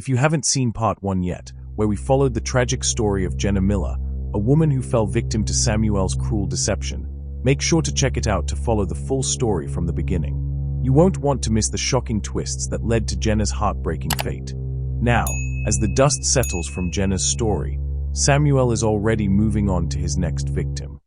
If you haven't seen part 1 yet, where we followed the tragic story of Jenna Miller, a woman who fell victim to Samuel's cruel deception, make sure to check it out to follow the full story from the beginning. You won't want to miss the shocking twists that led to Jenna's heartbreaking fate. Now, as the dust settles from Jenna's story, Samuel is already moving on to his next victim.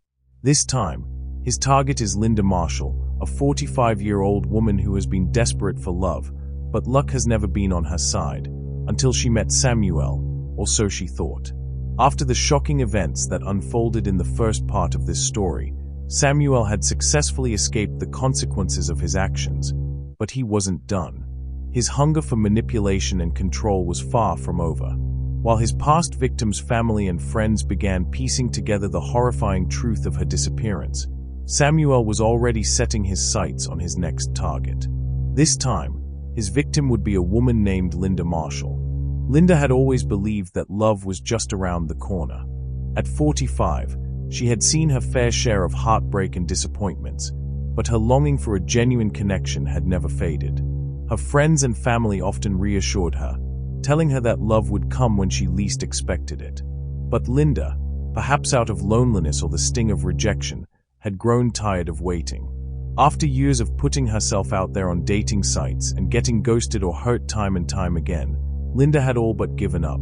This time, his target is Linda Marshall, a 45-year-old woman who has been desperate for love, but luck has never been on her side, until she met Samuel, or so she thought. After the shocking events that unfolded in the first part of this story, Samuel had successfully escaped the consequences of his actions, but he wasn't done. His hunger for manipulation and control was far from over. While his past victim's family and friends began piecing together the horrifying truth of her disappearance, Samuel was already setting his sights on his next target. This time, his victim would be a woman named Linda Marshall. Linda had always believed that love was just around the corner. At 45, she had seen her fair share of heartbreak and disappointments, but her longing for a genuine connection had never faded. Her friends and family often reassured her, telling her that love would come when she least expected it. But Linda, perhaps out of loneliness or the sting of rejection, had grown tired of waiting. After years of putting herself out there on dating sites and getting ghosted or hurt time and time again, Linda had all but given up.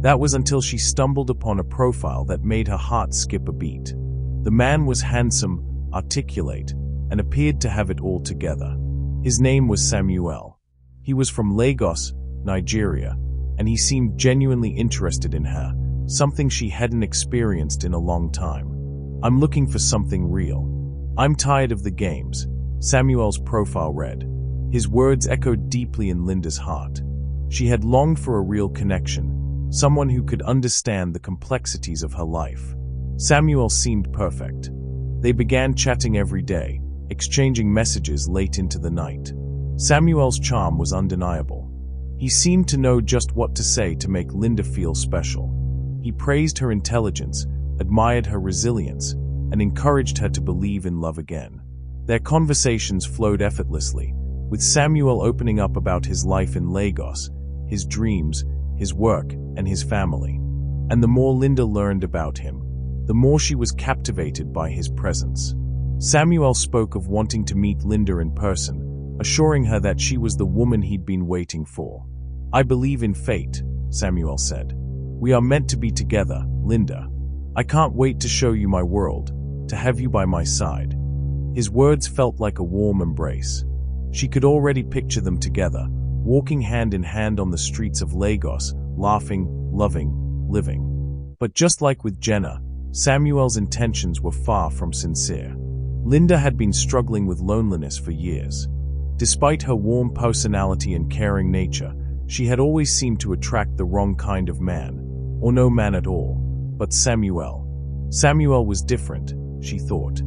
That was until she stumbled upon a profile that made her heart skip a beat. The man was handsome, articulate, and appeared to have it all together. His name was Samuel. He was from Lagos, Nigeria, and he seemed genuinely interested in her, something she hadn't experienced in a long time. "I'm looking for something real. I'm tired of the games," Samuel's profile read. His words echoed deeply in Linda's heart. She had longed for a real connection, someone who could understand the complexities of her life. Samuel seemed perfect. They began chatting every day, exchanging messages late into the night. Samuel's charm was undeniable. He seemed to know just what to say to make Linda feel special. He praised her intelligence, admired her resilience, and encouraged her to believe in love again. Their conversations flowed effortlessly, with Samuel opening up about his life in Lagos, his dreams, his work, and his family. And the more Linda learned about him, the more she was captivated by his presence. Samuel spoke of wanting to meet Linda in person, assuring her that she was the woman he'd been waiting for. "I believe in fate," Samuel said. "We are meant to be together, Linda. I can't wait to show you my world, to have you by my side." His words felt like a warm embrace. She could already picture them together, walking hand in hand on the streets of Lagos, laughing, loving, living. But just like with Jenna, Samuel's intentions were far from sincere. Linda had been struggling with loneliness for years. Despite her warm personality and caring nature, she had always seemed to attract the wrong kind of man, or no man at all. But Samuel was different, she thought.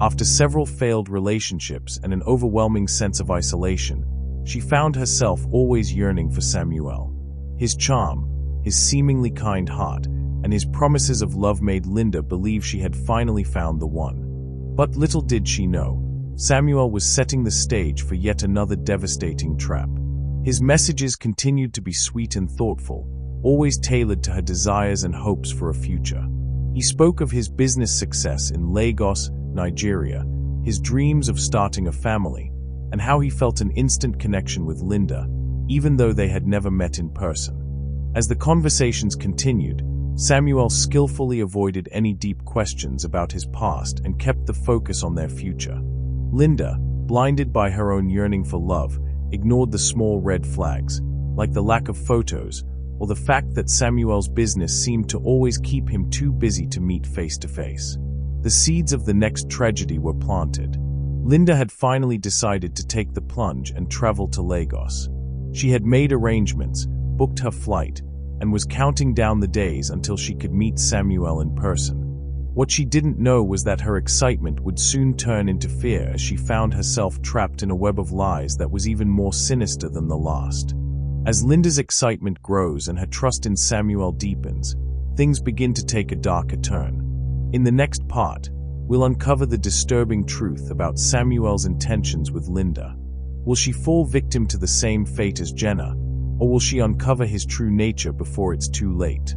After several failed relationships and an overwhelming sense of isolation, she found herself always yearning for Samuel. His charm, his seemingly kind heart, and his promises of love made Linda believe she had finally found the one. But little did she know, Samuel was setting the stage for yet another devastating trap. His messages continued to be sweet and thoughtful, always tailored to her desires and hopes for a future. He spoke of his business success in Lagos, Nigeria, his dreams of starting a family, and how he felt an instant connection with Linda, even though they had never met in person. As the conversations continued, Samuel skillfully avoided any deep questions about his past and kept the focus on their future. Linda, blinded by her own yearning for love, ignored the small red flags, like the lack of photos, or the fact that Samuel's business seemed to always keep him too busy to meet face to face. The seeds of the next tragedy were planted. Linda had finally decided to take the plunge and travel to Lagos. She had made arrangements, booked her flight, and was counting down the days until she could meet Samuel in person. What she didn't know was that her excitement would soon turn into fear as she found herself trapped in a web of lies that was even more sinister than the last. As Linda's excitement grows and her trust in Samuel deepens, things begin to take a darker turn. In the next part, we'll uncover the disturbing truth about Samuel's intentions with Linda. Will she fall victim to the same fate as Jenna, Or will she uncover his true nature before it's too late?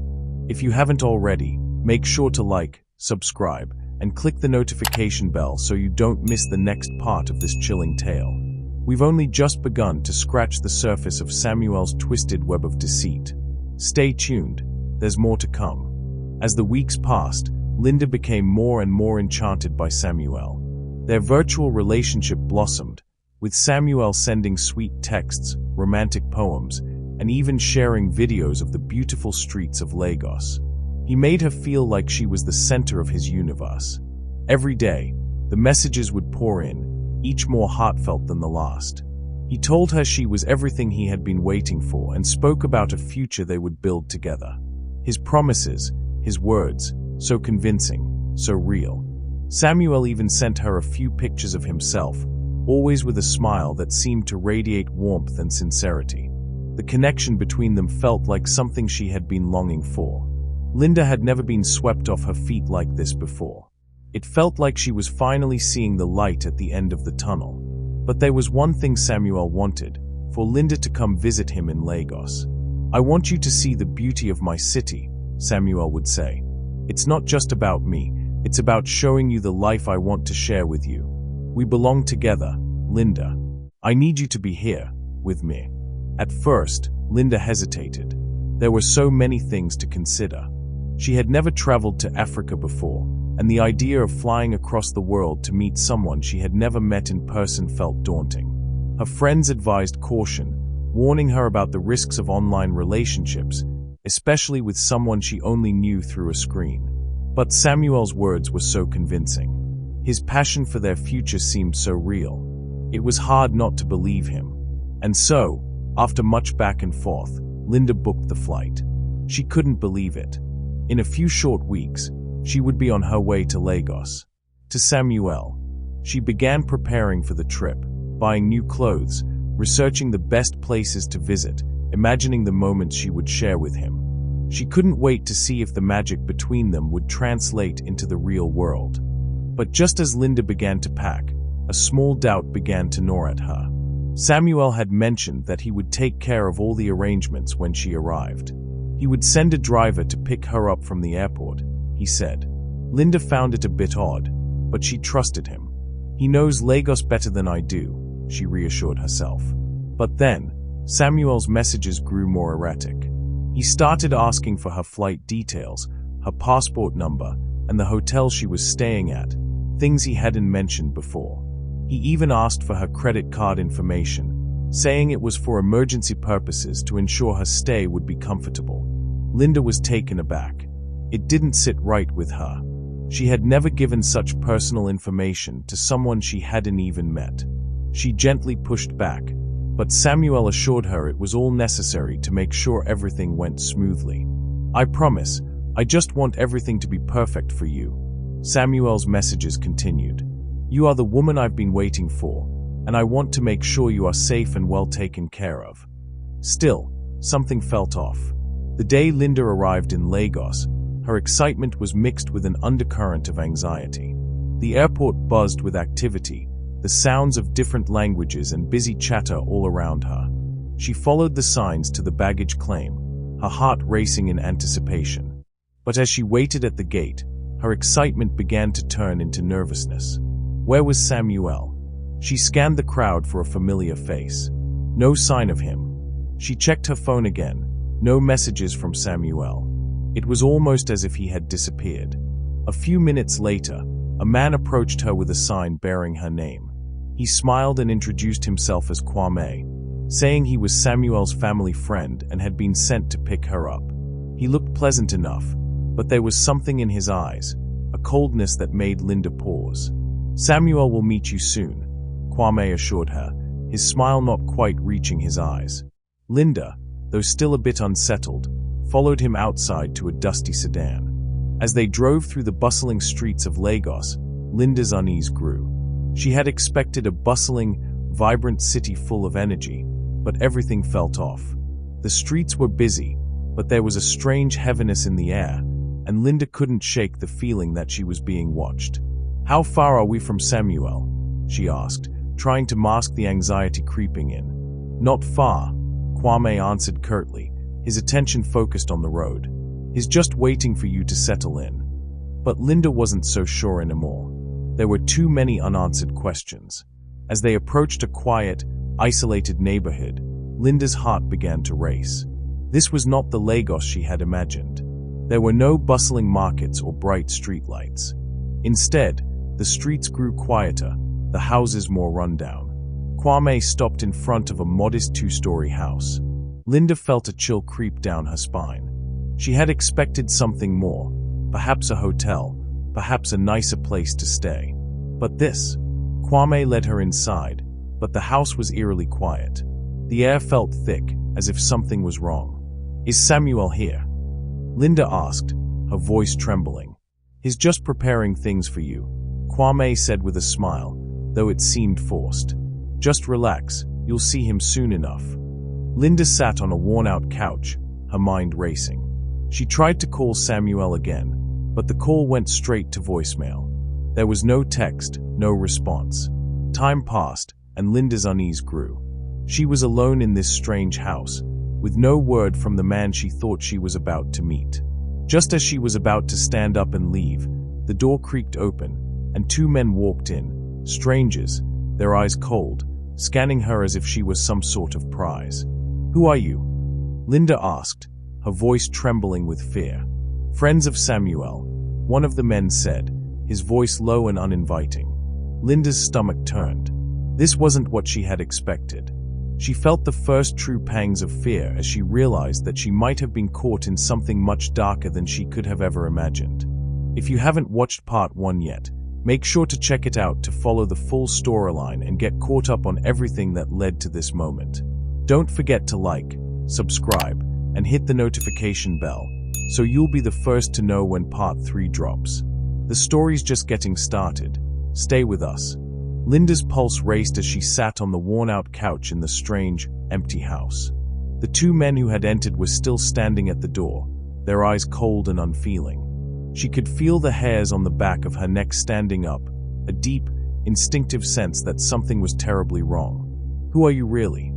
If you haven't already, make sure to like, subscribe, and click the notification bell so you don't miss the next part of this chilling tale. We've only just begun to scratch the surface of Samuel's twisted web of deceit. Stay tuned, there's more to come. As the weeks passed, Linda became more and more enchanted by Samuel. Their virtual relationship blossomed, with Samuel sending sweet texts, romantic poems, and even sharing videos of the beautiful streets of Lagos. He made her feel like she was the center of his universe. Every day, the messages would pour in, each more heartfelt than the last. He told her she was everything he had been waiting for and spoke about a future they would build together. His promises, his words, so convincing, so real. Samuel even sent her a few pictures of himself, always with a smile that seemed to radiate warmth and sincerity. The connection between them felt like something she had been longing for. Linda had never been swept off her feet like this before. It felt like she was finally seeing the light at the end of the tunnel. But there was one thing Samuel wanted, for Linda to come visit him in Lagos. "I want you to see the beauty of my city," Samuel would say. "It's not just about me, it's about showing you the life I want to share with you. We belong together, Linda. I need you to be here, with me." At first, Linda hesitated. There were so many things to consider. She had never traveled to Africa before, and the idea of flying across the world to meet someone she had never met in person felt daunting. Her friends advised caution, warning her about the risks of online relationships, especially with someone she only knew through a screen. But Samuel's words were so convincing. His passion for their future seemed so real. It was hard not to believe him. And so, after much back and forth, Linda booked the flight. She couldn't believe it. In a few short weeks, she would be on her way to Lagos. To Samuel. She began preparing for the trip, buying new clothes, researching the best places to visit, imagining the moments she would share with him. She couldn't wait to see if the magic between them would translate into the real world. But just as Linda began to pack, a small doubt began to gnaw at her. Samuel had mentioned that he would take care of all the arrangements when she arrived. He would send a driver to pick her up from the airport, he said. Linda found it a bit odd, but she trusted him. "He knows Lagos better than I do," she reassured herself. But then, Samuel's messages grew more erratic. He started asking for her flight details, her passport number, and the hotel she was staying at, things he hadn't mentioned before. He even asked for her credit card information, saying it was for emergency purposes to ensure her stay would be comfortable. Linda was taken aback. It didn't sit right with her. She had never given such personal information to someone she hadn't even met. She gently pushed back, but Samuel assured her it was all necessary to make sure everything went smoothly. "I promise, I just want everything to be perfect for you," Samuel's messages continued. "You are the woman I've been waiting for, and I want to make sure you are safe and well taken care of." Still, something felt off. The day Linda arrived in Lagos, her excitement was mixed with an undercurrent of anxiety. The airport buzzed with activity, the sounds of different languages and busy chatter all around her. She followed the signs to the baggage claim, her heart racing in anticipation. But as she waited at the gate, her excitement began to turn into nervousness. Where was Samuel? She scanned the crowd for a familiar face. No sign of him. She checked her phone again. No messages from Samuel. It was almost as if he had disappeared. A few minutes later, a man approached her with a sign bearing her name. He smiled and introduced himself as Kwame, saying he was Samuel's family friend and had been sent to pick her up. He looked pleasant enough, but there was something in his eyes, a coldness that made Linda pause. "Samuel will meet you soon," Kwame assured her, his smile not quite reaching his eyes. Linda, though still a bit unsettled, followed him outside to a dusty sedan. As they drove through the bustling streets of Lagos, Linda's unease grew. She had expected a bustling, vibrant city full of energy, but everything felt off. The streets were busy, but there was a strange heaviness in the air, and Linda couldn't shake the feeling that she was being watched. "How far are we from Samuel?" she asked, trying to mask the anxiety creeping in. "Not far," Kwame answered curtly, his attention focused on the road. "He's just waiting for you to settle in." But Linda wasn't so sure anymore. There were too many unanswered questions. As they approached a quiet, isolated neighborhood, Linda's heart began to race. This was not the Lagos she had imagined. There were no bustling markets or bright streetlights. Instead, the streets grew quieter, the houses more rundown. Kwame stopped in front of a modest two-story house. Linda felt a chill creep down her spine. She had expected something more, perhaps a hotel, perhaps a nicer place to stay. But this. Kwame led her inside, but the house was eerily quiet. The air felt thick, as if something was wrong. "Is Samuel here?" Linda asked, her voice trembling. "He's just preparing things for you," Kwame said with a smile, though it seemed forced. "Just relax, you'll see him soon enough." Linda sat on a worn-out couch, her mind racing. She tried to call Samuel again, but the call went straight to voicemail. There was no text, no response. Time passed, and Linda's unease grew. She was alone in this strange house, with no word from the man she thought she was about to meet. Just as she was about to stand up and leave, the door creaked open, and two men walked in, strangers, their eyes cold, scanning her as if she was some sort of prize. "Who are you?" Linda asked, her voice trembling with fear. "Friends of Samuel," one of the men said, his voice low and uninviting. Linda's stomach turned. This wasn't what she had expected. She felt the first true pangs of fear as she realized that she might have been caught in something much darker than she could have ever imagined. If you haven't watched part 1 yet, make sure to check it out to follow the full storyline and get caught up on everything that led to this moment. Don't forget to like, subscribe, and hit the notification bell, so you'll be the first to know when part 3 drops. The story's just getting started. Stay with us. Linda's pulse raced as she sat on the worn-out couch in the strange, empty house. The two men who had entered were still standing at the door, their eyes cold and unfeeling. She could feel the hairs on the back of her neck standing up, a deep, instinctive sense that something was terribly wrong. "Who are you really?"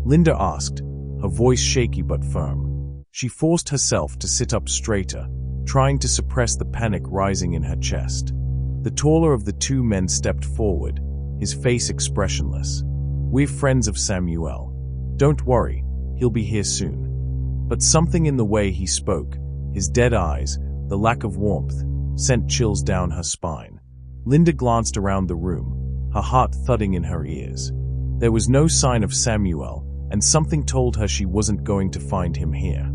Linda asked, her voice shaky but firm. She forced herself to sit up straighter, trying to suppress the panic rising in her chest. The taller of the two men stepped forward, his face expressionless. "We're friends of Samuel. Don't worry, he'll be here soon." But something in the way he spoke, his dead eyes, the lack of warmth, sent chills down her spine. Linda glanced around the room, her heart thudding in her ears. There was no sign of Samuel, and something told her she wasn't going to find him here.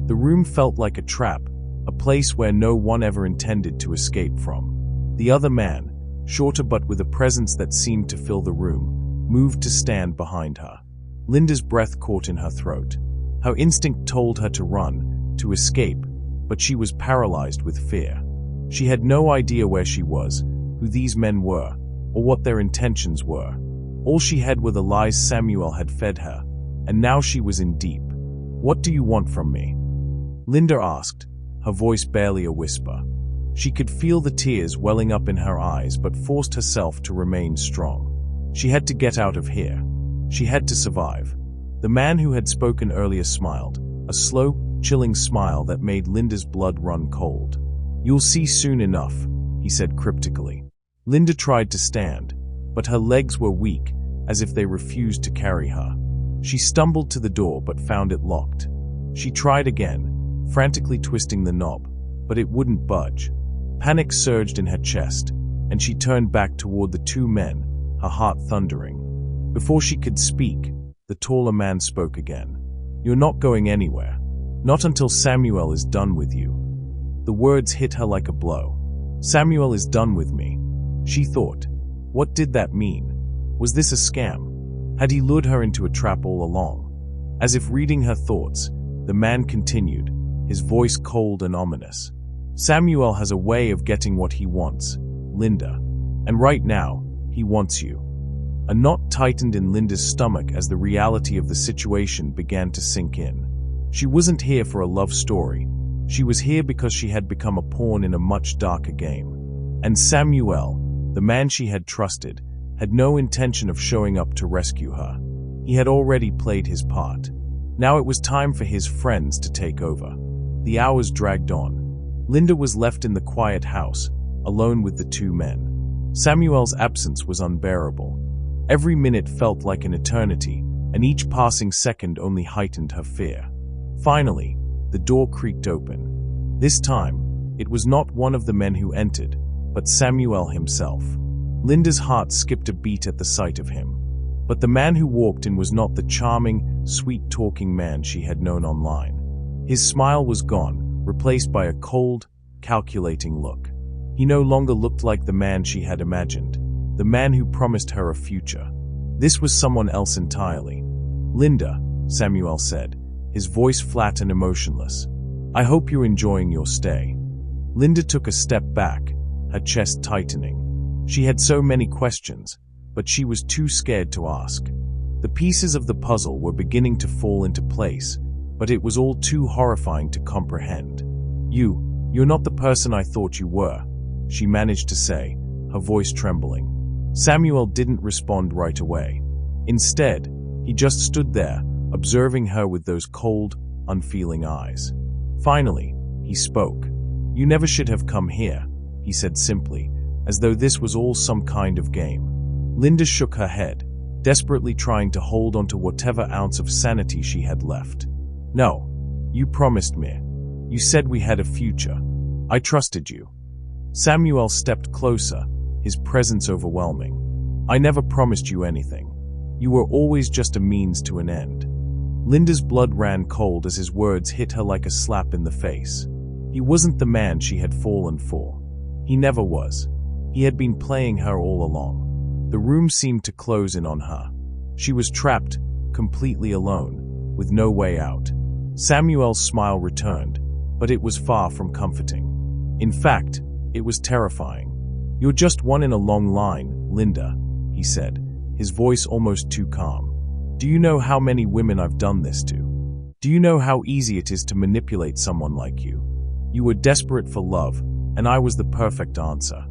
The room felt like a trap, a place where no one ever intended to escape from. The other man, shorter but with a presence that seemed to fill the room, moved to stand behind her. Linda's breath caught in her throat. Her instinct told her to run, to escape, but she was paralyzed with fear. She had no idea where she was, who these men were, or what their intentions were. All she had were the lies Samuel had fed her, and now she was in deep. "What do you want from me?" Linda asked, her voice barely a whisper. She could feel the tears welling up in her eyes but forced herself to remain strong. She had to get out of here. She had to survive. The man who had spoken earlier smiled, a slow, chilling smile that made Linda's blood run cold. "You'll see soon enough," he said cryptically. Linda tried to stand, but her legs were weak, as if they refused to carry her. She stumbled to the door but found it locked. She tried again, frantically twisting the knob, but it wouldn't budge. Panic surged in her chest, and she turned back toward the two men, her heart thundering. Before she could speak, the taller man spoke again. "You're not going anywhere. Not until Samuel is done with you." The words hit her like a blow. "Samuel is done with me," she thought. What did that mean? Was this a scam? Had he lured her into a trap all along? As if reading her thoughts, the man continued, his voice cold and ominous. "Samuel has a way of getting what he wants, Linda. And right now, he wants you." A knot tightened in Linda's stomach as the reality of the situation began to sink in. She wasn't here for a love story. She was here because she had become a pawn in a much darker game. And Samuel, the man she had trusted, had no intention of showing up to rescue her. He had already played his part. Now it was time for his friends to take over. The hours dragged on. Linda was left in the quiet house, alone with the two men. Samuel's absence was unbearable. Every minute felt like an eternity, and each passing second only heightened her fear. Finally, the door creaked open. This time, it was not one of the men who entered, but Samuel himself. Linda's heart skipped a beat at the sight of him. But the man who walked in was not the charming, sweet-talking man she had known online. His smile was gone, replaced by a cold, calculating look. He no longer looked like the man she had imagined, the man who promised her a future. This was someone else entirely. "Linda," Samuel said, his voice flat and emotionless. "I hope you're enjoying your stay." Linda took a step back, her chest tightening. She had so many questions, but she was too scared to ask. The pieces of the puzzle were beginning to fall into place, but it was all too horrifying to comprehend. You're not the person I thought you were," she managed to say, her voice trembling. Samuel didn't respond right away. Instead, he just stood there, observing her with those cold, unfeeling eyes. Finally, he spoke. "You never should have come here," he said simply, as though this was all some kind of game. Linda shook her head, desperately trying to hold on to whatever ounce of sanity she had left. "No, you promised me. You said we had a future. I trusted you." Samuel stepped closer, his presence overwhelming. "I never promised you anything. You were always just a means to an end." Linda's blood ran cold as his words hit her like a slap in the face. He wasn't the man she had fallen for. He never was. He had been playing her all along. The room seemed to close in on her. She was trapped, completely alone, with no way out. Samuel's smile returned, but it was far from comforting. In fact, it was terrifying. "You're just one in a long line, Linda," he said, his voice almost too calm. "Do you know how many women I've done this to? Do you know how easy it is to manipulate someone like you? You were desperate for love, and I was the perfect answer."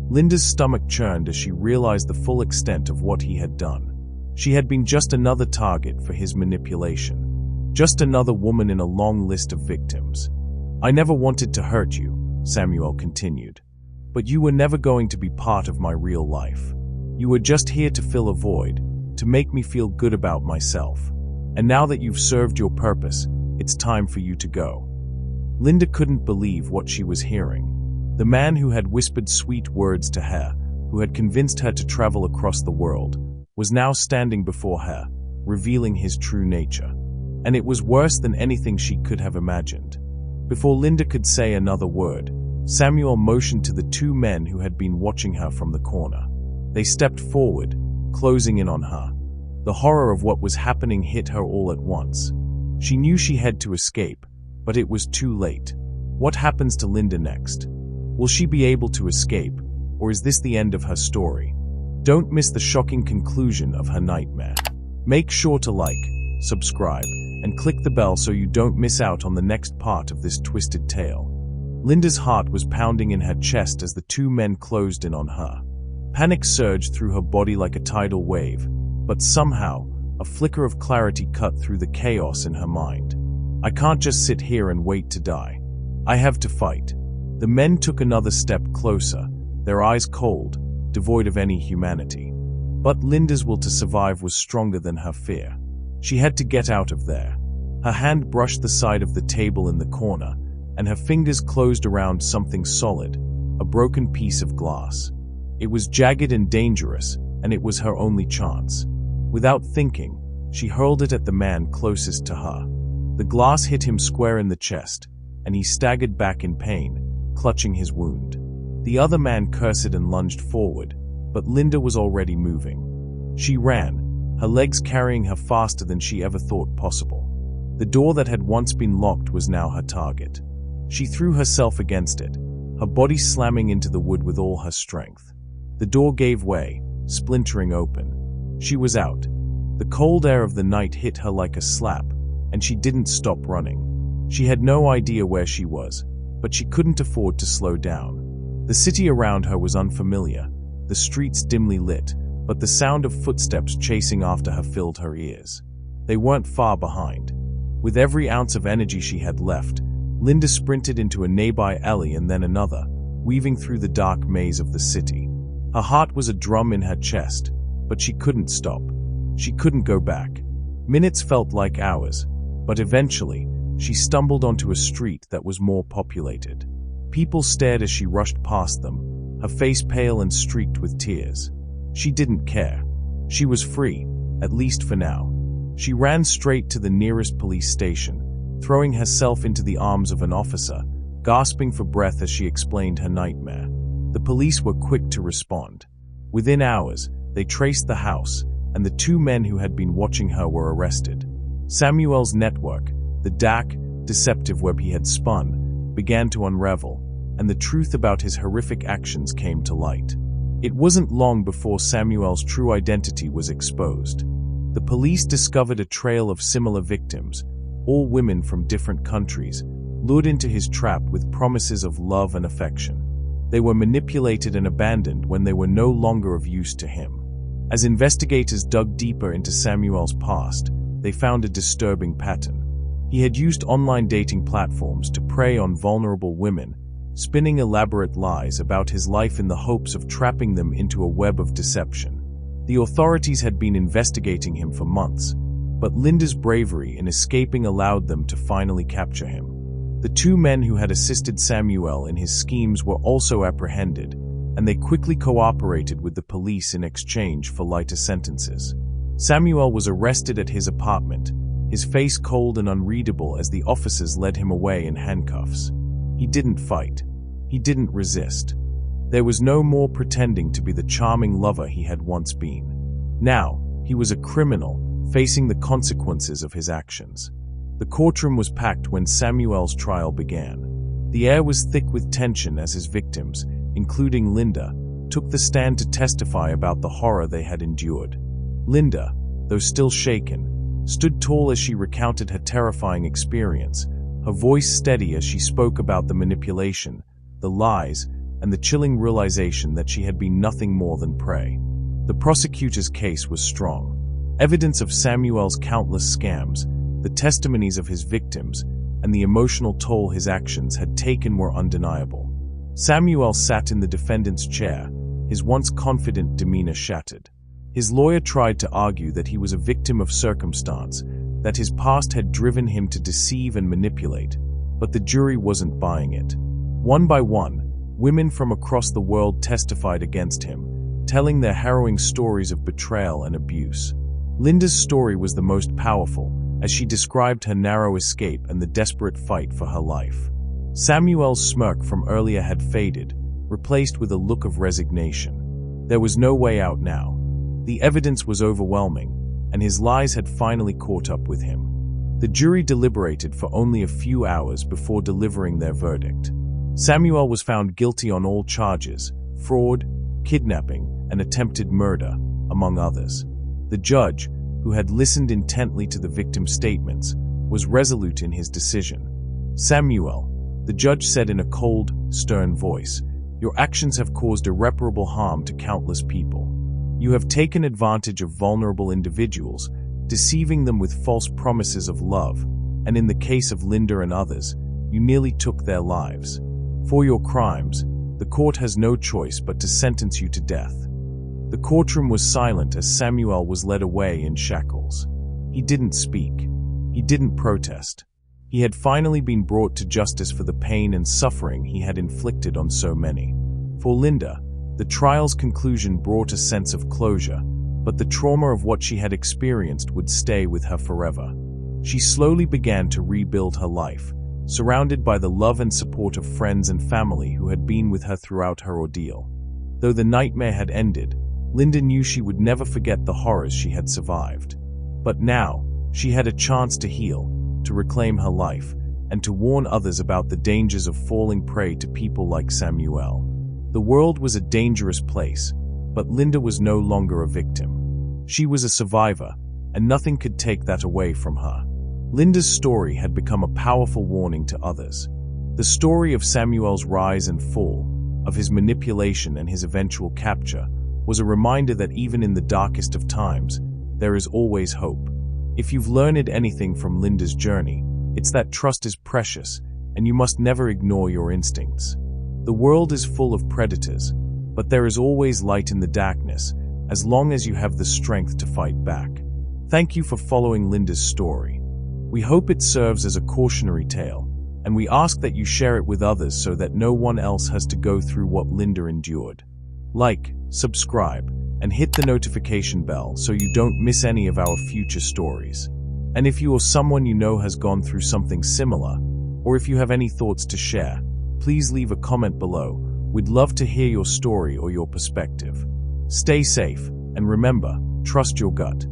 Linda's stomach churned as she realized the full extent of what he had done. She had been just another target for his manipulation. Just another woman in a long list of victims. "I never wanted to hurt you," Samuel continued. "But you were never going to be part of my real life. You were just here to fill a void, to make me feel good about myself. And now that you've served your purpose, it's time for you to go." Linda couldn't believe what she was hearing. The man who had whispered sweet words to her, who had convinced her to travel across the world, was now standing before her, revealing his true nature. And it was worse than anything she could have imagined. Before Linda could say another word, Samuel motioned to the two men who had been watching her from the corner. They stepped forward, closing in on her. The horror of what was happening hit her all at once. She knew she had to escape, but it was too late. What happens to Linda next? Will she be able to escape, or is this the end of her story? Don't miss the shocking conclusion of her nightmare. Make sure to like, subscribe, and click the bell so you don't miss out on the next part of this twisted tale. Linda's heart was pounding in her chest as the two men closed in on her. Panic surged through her body like a tidal wave, but somehow, a flicker of clarity cut through the chaos in her mind. "I can't just sit here and wait to die. I have to fight." The men took another step closer, their eyes cold, devoid of any humanity. But Linda's will to survive was stronger than her fear. She had to get out of there. Her hand brushed the side of the table in the corner, and her fingers closed around something solid, a broken piece of glass. It was jagged and dangerous, and it was her only chance. Without thinking, she hurled it at the man closest to her. The glass hit him square in the chest, and he staggered back in pain, clutching his wound. The other man cursed and lunged forward, but Linda was already moving. She ran, her legs carrying her faster than she ever thought possible. The door that had once been locked was now her target. She threw herself against it, her body slamming into the wood with all her strength. The door gave way, splintering open. She was out. The cold air of the night hit her like a slap, and she didn't stop running. She had no idea where she was, but she couldn't afford to slow down. The city around her was unfamiliar, the streets dimly lit, but the sound of footsteps chasing after her filled her ears. They weren't far behind. With every ounce of energy she had left, Linda sprinted into a nearby alley and then another, weaving through the dark maze of the city. Her heart was a drum in her chest, but she couldn't stop. She couldn't go back. Minutes felt like hours, but eventually, she stumbled onto a street that was more populated. People stared as she rushed past them, her face pale and streaked with tears. She didn't care. She was free, at least for now. She ran straight to the nearest police station, throwing herself into the arms of an officer, gasping for breath as she explained her nightmare. The police were quick to respond. Within hours, they traced the house, and the two men who had been watching her were arrested. Samuel's network, the dark, deceptive web he had spun, began to unravel, and the truth about his horrific actions came to light. It wasn't long before Samuel's true identity was exposed. The police discovered a trail of similar victims, all women from different countries, lured into his trap with promises of love and affection. They were manipulated and abandoned when they were no longer of use to him. As investigators dug deeper into Samuel's past, they found a disturbing pattern. He had used online dating platforms to prey on vulnerable women, spinning elaborate lies about his life in the hopes of trapping them into a web of deception. The authorities had been investigating him for months, but Linda's bravery in escaping allowed them to finally capture him. The two men who had assisted Samuel in his schemes were also apprehended, and they quickly cooperated with the police in exchange for lighter sentences. Samuel was arrested at his apartment, his face cold and unreadable as the officers led him away in handcuffs. He didn't fight. He didn't resist. There was no more pretending to be the charming lover he had once been. Now, he was a criminal, facing the consequences of his actions. The courtroom was packed when Samuel's trial began. The air was thick with tension as his victims, including Linda, took the stand to testify about the horror they had endured. Linda, though still shaken, stood tall as she recounted her terrifying experience, her voice steady as she spoke about the manipulation, the lies, and the chilling realization that she had been nothing more than prey. The prosecutor's case was strong. Evidence of Samuel's countless scams, the testimonies of his victims, and the emotional toll his actions had taken were undeniable. Samuel sat in the defendant's chair, his once confident demeanor shattered. His lawyer tried to argue that he was a victim of circumstance, that his past had driven him to deceive and manipulate, but the jury wasn't buying it. One by one, women from across the world testified against him, telling their harrowing stories of betrayal and abuse. Linda's story was the most powerful, as she described her narrow escape and the desperate fight for her life. Samuel's smirk from earlier had faded, replaced with a look of resignation. There was no way out now. The evidence was overwhelming, and his lies had finally caught up with him. The jury deliberated for only a few hours before delivering their verdict. Samuel was found guilty on all charges: fraud, kidnapping, and attempted murder, among others. The judge, who had listened intently to the victim's statements, was resolute in his decision. "Samuel," the judge said in a cold, stern voice, "your actions have caused irreparable harm to countless people. You have taken advantage of vulnerable individuals, deceiving them with false promises of love, and in the case of Linda and others, you nearly took their lives. For your crimes, the court has no choice but to sentence you to death." The courtroom was silent as Samuel was led away in shackles. He didn't speak. He didn't protest. He had finally been brought to justice for the pain and suffering he had inflicted on so many. For Linda, the trial's conclusion brought a sense of closure, but the trauma of what she had experienced would stay with her forever. She slowly began to rebuild her life, surrounded by the love and support of friends and family who had been with her throughout her ordeal. Though the nightmare had ended, Linda knew she would never forget the horrors she had survived. But now, she had a chance to heal, to reclaim her life, and to warn others about the dangers of falling prey to people like Samuel. The world was a dangerous place, but Linda was no longer a victim. She was a survivor, and nothing could take that away from her. Linda's story had become a powerful warning to others. The story of Samuel's rise and fall, of his manipulation and his eventual capture, was a reminder that even in the darkest of times, there is always hope. If you've learned anything from Linda's journey, it's that trust is precious, and you must never ignore your instincts. The world is full of predators, but there is always light in the darkness, as long as you have the strength to fight back. Thank you for following Linda's story. We hope it serves as a cautionary tale, and we ask that you share it with others so that no one else has to go through what Linda endured. Like, subscribe, and hit the notification bell so you don't miss any of our future stories. And if you or someone you know has gone through something similar, or if you have any thoughts to share, please leave a comment below. We'd love to hear your story or your perspective. Stay safe, and remember, trust your gut.